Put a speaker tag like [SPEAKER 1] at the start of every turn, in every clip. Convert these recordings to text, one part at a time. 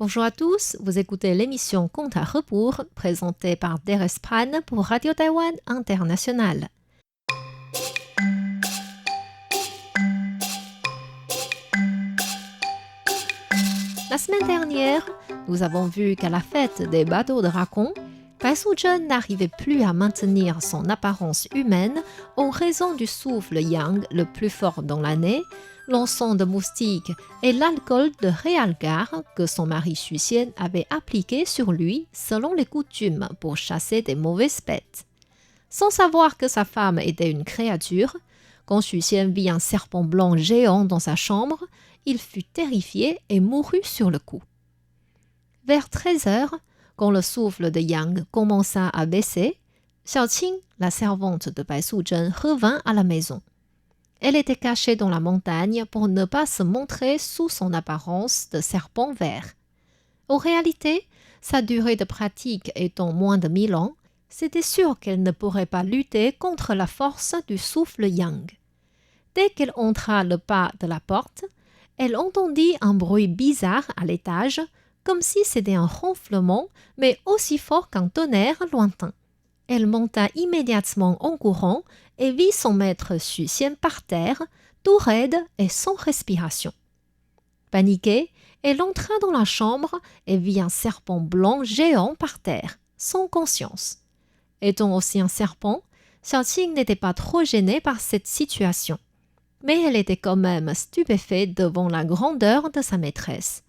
[SPEAKER 1] Bonjour à tous, vous écoutez l'émission Compte à rebours présentée par Desrespran pour Radio Taïwan International. La semaine dernière, nous avons vu qu'à la fête des bateaux de racon, Bai Suzhen n'arrivait plus à maintenir son apparence humaine en raison du souffle yang le plus fort dans l'année, l'encens de moustique et l'alcool de réalgar que son mari Xu Xian avait appliqué sur lui selon les coutumes pour chasser des mauvaises bêtes. Sans savoir que sa femme était une créature, quand Xu Xian vit un serpent blanc géant dans sa chambre, il fut terrifié et mourut sur le coup. Vers 13 heures, quand le souffle de Yang commença à baisser, Xiaoqing, la servante de Bai Suzhen, revint à la maison. Elle était cachée dans la montagne pour ne pas se montrer sous son apparence de serpent vert. En réalité, sa durée de pratique étant moins de 1000 ans, c'était sûr qu'elle ne pourrait pas lutter contre la force du souffle Yang. Dès qu'elle entra le pas de la porte, elle entendit un bruit bizarre à l'étage, comme si c'était un ronflement, mais aussi fort qu'un tonnerre lointain. Elle monta immédiatement en courant et vit son maître Xu Xian par terre, tout raide et sans respiration. Paniquée, elle entra dans la chambre et vit un serpent blanc géant par terre, sans conscience. Étant aussi un serpent, Xiaoqing n'était pas trop gênée par cette situation. Mais elle était quand même stupéfaite devant la grandeur de sa maîtresse.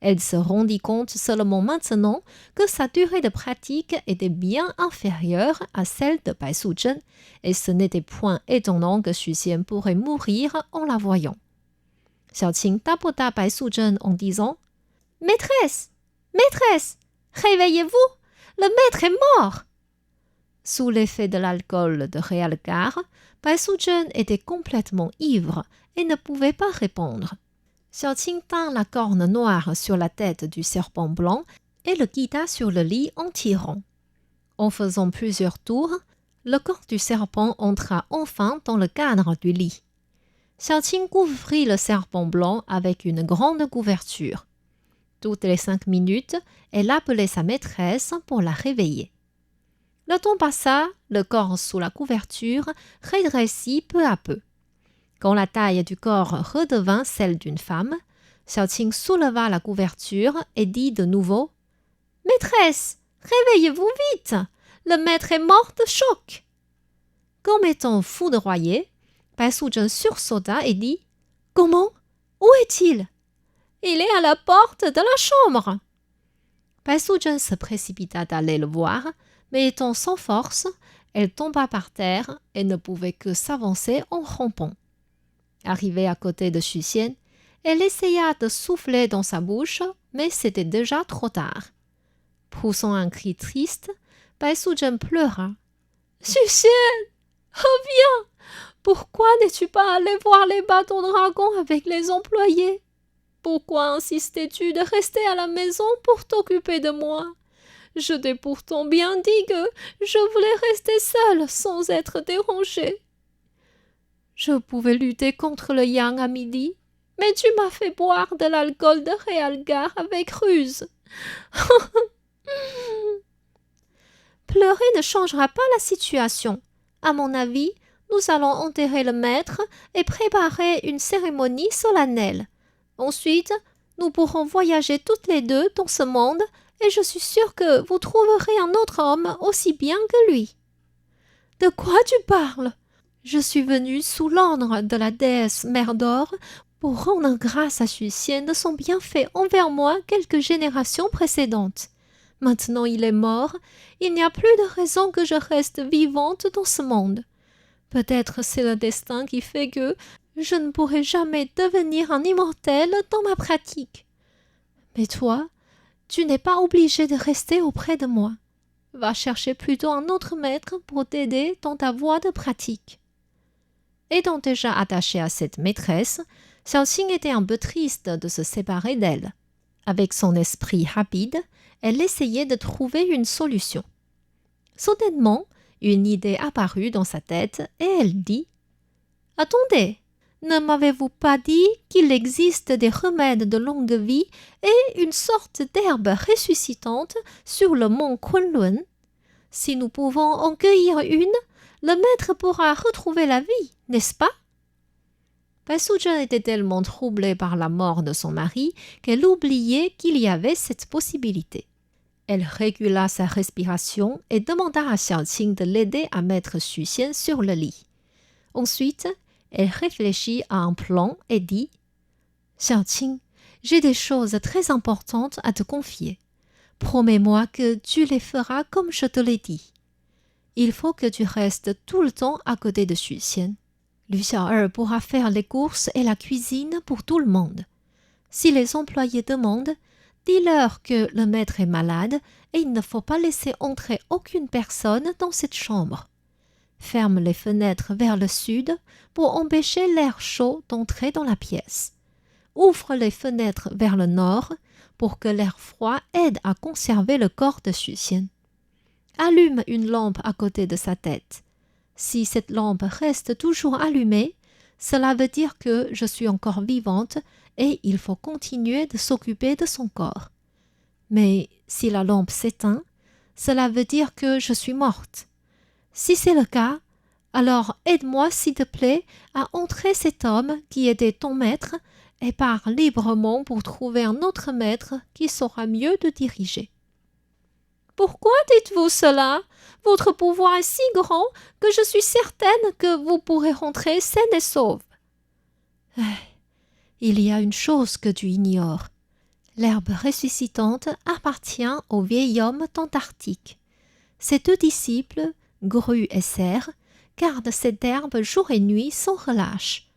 [SPEAKER 1] Elle se rendit compte seulement maintenant que sa durée de pratique était bien inférieure à celle de Bai Suzhen, et ce n'était point étonnant que Xu Xian pourrait mourir en la voyant. Xiaoqing tapota Bai Suzhen en disant « Maîtresse, maîtresse, réveillez-vous, le maître est mort !» Sous l'effet de l'alcool de réalgar, Bai Suzhen était complètement ivre et ne pouvait pas répondre. Xiaoqing tint la corne noire sur la tête du serpent blanc et le quitta sur le lit en tirant. En faisant plusieurs tours, le corps du serpent entra enfin dans le cadre du lit. Xiaoqing couvrit le serpent blanc avec une grande couverture. Toutes les 5 minutes, elle appelait sa maîtresse pour la réveiller. Le temps passa, le corps sous la couverture rétrécit peu à peu. Quand la taille du corps redevint celle d'une femme, Xiaoqing souleva la couverture et dit de nouveau « Maîtresse, réveillez-vous vite, le maître est mort de choc !» Comme étant foudroyé, Bai Suzhen sursauta et dit « Comment? Où est-il? »« Il est à la porte de la chambre !» Bai Suzhen se précipita d'aller le voir, mais étant sans force, elle tomba par terre et ne pouvait que s'avancer en rampant. Arrivée à côté de Xu Xian, elle essaya de souffler dans sa bouche, mais c'était déjà trop tard. Poussant un cri triste, Bai Suzhen pleura. « Xu Xian, reviens! Pourquoi n'es-tu pas allé voir les bateaux de dragon avec les employés? Pourquoi insistais-tu de rester à la maison pour t'occuper de moi? Je t'ai pourtant bien dit que je voulais rester seule sans être dérangée. Je pouvais lutter contre le yang à midi, mais tu m'as fait boire de l'alcool de réalgar avec ruse. Pleurer ne changera pas la situation. À mon avis, nous allons enterrer le maître et préparer une cérémonie solennelle. Ensuite, nous pourrons voyager toutes les deux dans ce monde et je suis sûre que vous trouverez un autre homme aussi bien que lui. De quoi tu parles? Je suis venue sous l'ordre de la déesse Mère d'Or pour rendre grâce à Xu Xian de son bienfait envers moi quelques générations précédentes. Maintenant il est mort, il n'y a plus de raison que je reste vivante dans ce monde. Peut-être c'est le destin qui fait que je ne pourrai jamais devenir un immortel dans ma pratique. Mais toi, tu n'es pas obligé de rester auprès de moi. Va chercher plutôt un autre maître pour t'aider dans ta voie de pratique. » Étant déjà attachée à cette maîtresse, Xiaoqing était un peu triste de se séparer d'elle. Avec son esprit rapide, elle essayait de trouver une solution. Soudainement, une idée apparut dans sa tête et elle dit « Attendez, Ne m'avez-vous pas dit qu'il existe des remèdes de longue vie et une sorte d'herbe ressuscitante sur le mont Kunlun? Si nous pouvons en cueillir une, le maître pourra retrouver la vie, n'est-ce pas? Bai Suzhen était tellement troublée par la mort de son mari qu'elle oubliait qu'il y avait cette possibilité. Elle régula sa respiration et demanda à Xiaoqing de l'aider à mettre Xu Xian sur le lit. Ensuite, elle réfléchit à un plan et dit « Xiaoqing, j'ai des choses très importantes à te confier. Promets-moi que tu les feras comme je te l'ai dit. Il faut que tu restes tout le temps à côté de Xu Xian. Lu Xiao'er pourra faire les courses et la cuisine pour tout le monde. Si les employés demandent, dis-leur que le maître est malade et il ne faut pas laisser entrer aucune personne dans cette chambre. Ferme les fenêtres vers le sud pour empêcher l'air chaud d'entrer dans la pièce. Ouvre les fenêtres vers le nord pour que l'air froid aide à conserver le corps de Xu Xian. Allume une lampe à côté de sa tête. Si cette lampe reste toujours allumée, cela veut dire que je suis encore vivante et il faut continuer de s'occuper de son corps. Mais si la lampe s'éteint, cela veut dire que je suis morte. Si c'est le cas, alors aide-moi s'il te plaît à entrer cet homme qui était ton maître et pars librement pour trouver un autre maître qui saura mieux te diriger. Pourquoi dites-vous cela? Votre pouvoir est si grand que je suis certaine que vous pourrez rentrer saine et sauve. Il y a une chose que tu ignores. L'herbe ressuscitante appartient au vieil homme d'Antarctique. Ses deux disciples, Grue et Cerf, gardent cette herbe jour et nuit sans relâche.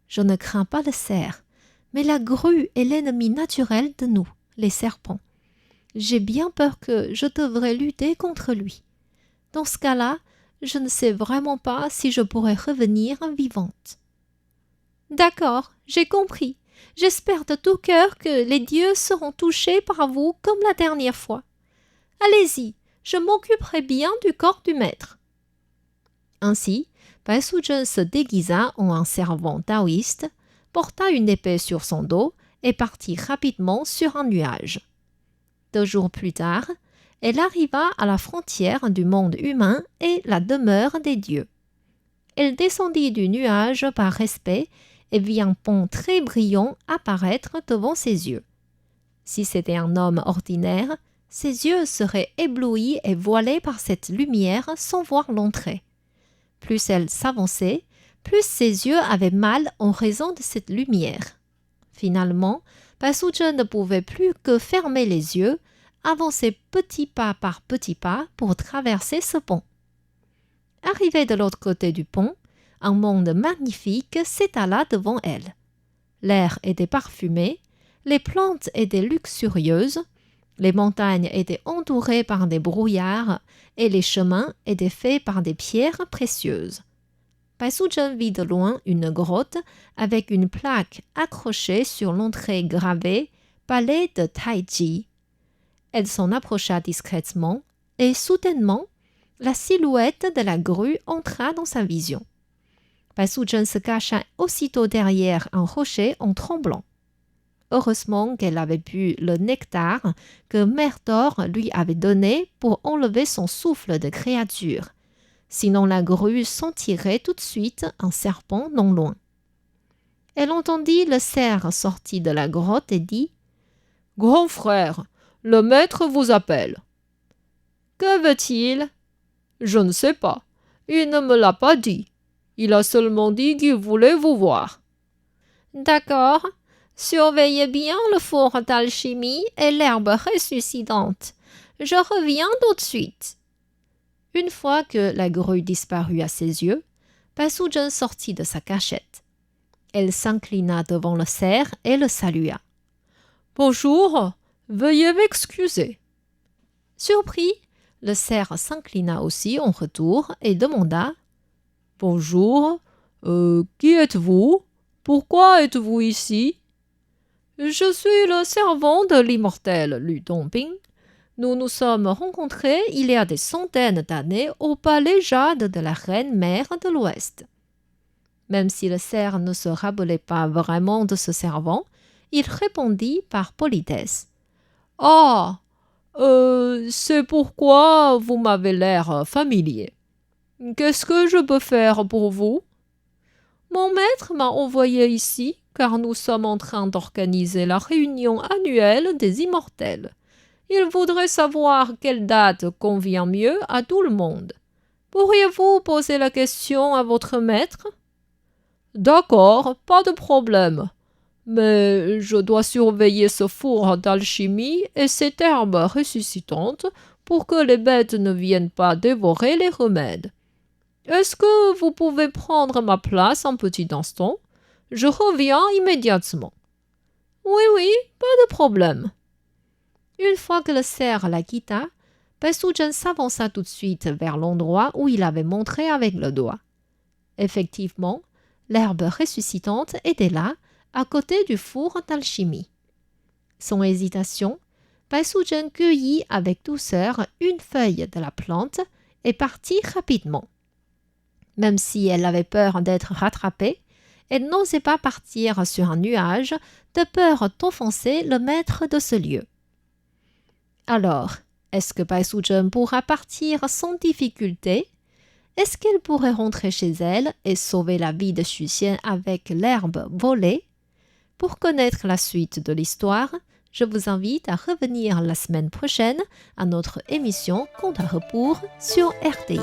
[SPEAKER 1] Je ne crains pas le cerf, mais la grue est l'ennemi naturel de nous, les serpents. J'ai bien peur que je devrais lutter contre lui. Dans ce cas-là, je ne sais vraiment pas si je pourrais revenir vivante. D'accord, j'ai compris. J'espère de tout cœur que les dieux seront touchés par vous comme la dernière fois. Allez-y, je m'occuperai bien du corps du maître. Ainsi, Bai Suzhen se déguisa en un servant taoïste, porta une épée sur son dos et partit rapidement sur un nuage. 2 jours plus tard, elle arriva à la frontière du monde humain et la demeure des dieux. Elle descendit du nuage par respect et vit un pont très brillant apparaître devant ses yeux. Si c'était un homme ordinaire, ses yeux seraient éblouis et voilés par cette lumière sans voir l'entrée. Plus elle s'avançait, plus ses yeux avaient mal en raison de cette lumière. Finalement, Bai Suzhen ne pouvait plus que fermer les yeux, avancer petit pas par petit pas pour traverser ce pont. Arrivée de l'autre côté du pont, un monde magnifique s'étala devant elle. L'air était parfumé, les plantes étaient luxurieuses, les montagnes étaient entourées par des brouillards et les chemins étaient faits par des pierres précieuses. Bai Suzhen vit de loin une grotte avec une plaque accrochée sur l'entrée gravée « Palais de Taiji ». Elle s'en approcha discrètement et soudainement, la silhouette de la grue entra dans sa vision. Bai Suzhen se cacha aussitôt derrière un rocher en tremblant. Heureusement qu'elle avait bu le nectar que Mère d'Or lui avait donné pour enlever son souffle de créature. Sinon la grue sentirait tout de suite un serpent non loin. Elle entendit le cerf sortir de la grotte et dit « Grand frère, le maître vous appelle. »« Que veut-il » ?»« Je ne sais pas. Il ne me l'a pas dit. Il a seulement dit qu'il voulait vous voir. »« D'accord. Surveillez bien le four d'alchimie et l'herbe ressuscitante. Je reviens tout de suite. » Une fois que la grue disparut à ses yeux, Bai Suzhen sortit de sa cachette. Elle s'inclina devant le cerf et le salua. « Bonjour, veuillez m'excuser. » Surpris, le cerf s'inclina aussi en retour et demanda « Bonjour, qui êtes-vous? Pourquoi êtes-vous ici? » « Je suis le servant de l'immortel Lu Dongbing. Nous nous sommes rencontrés il y a des centaines d'années au palais Jade de la reine mère de l'Ouest. » Même si le cerf ne se rappelait pas vraiment de ce servant, il répondit par politesse. « Ah, c'est pourquoi vous m'avez l'air familier. Qu'est-ce que je peux faire pour vous ? Mon maître m'a envoyé ici car nous sommes en train d'organiser la réunion annuelle des immortels. Il voudrait savoir quelle date convient mieux à tout le monde. Pourriez-vous poser la question à votre maître ? D'accord, pas de problème. Mais je dois surveiller ce four d'alchimie et cette herbe ressuscitante pour que les bêtes ne viennent pas dévorer les remèdes. Est-ce que vous pouvez prendre ma place un petit instant ? Je reviens immédiatement. Oui, oui, pas de problème. Une fois que le cerf la quitta, Bai Suchen s'avança tout de suite vers l'endroit où il avait montré avec le doigt. Effectivement, l'herbe ressuscitante était là, à côté du four d'alchimie. Sans hésitation, Bai Suchen cueillit avec douceur une feuille de la plante et partit rapidement. Même si elle avait peur d'être rattrapée, elle n'osait pas partir sur un nuage de peur d'offenser le maître de ce lieu. Alors, est-ce que Bai Suchen pourra partir sans difficulté ? Est-ce qu'elle pourrait rentrer chez elle et sauver la vie de Xu Xian avec l'herbe volée ? Pour connaître la suite de l'histoire, je vous invite à revenir la semaine prochaine à notre émission Conte à rebours sur RTI.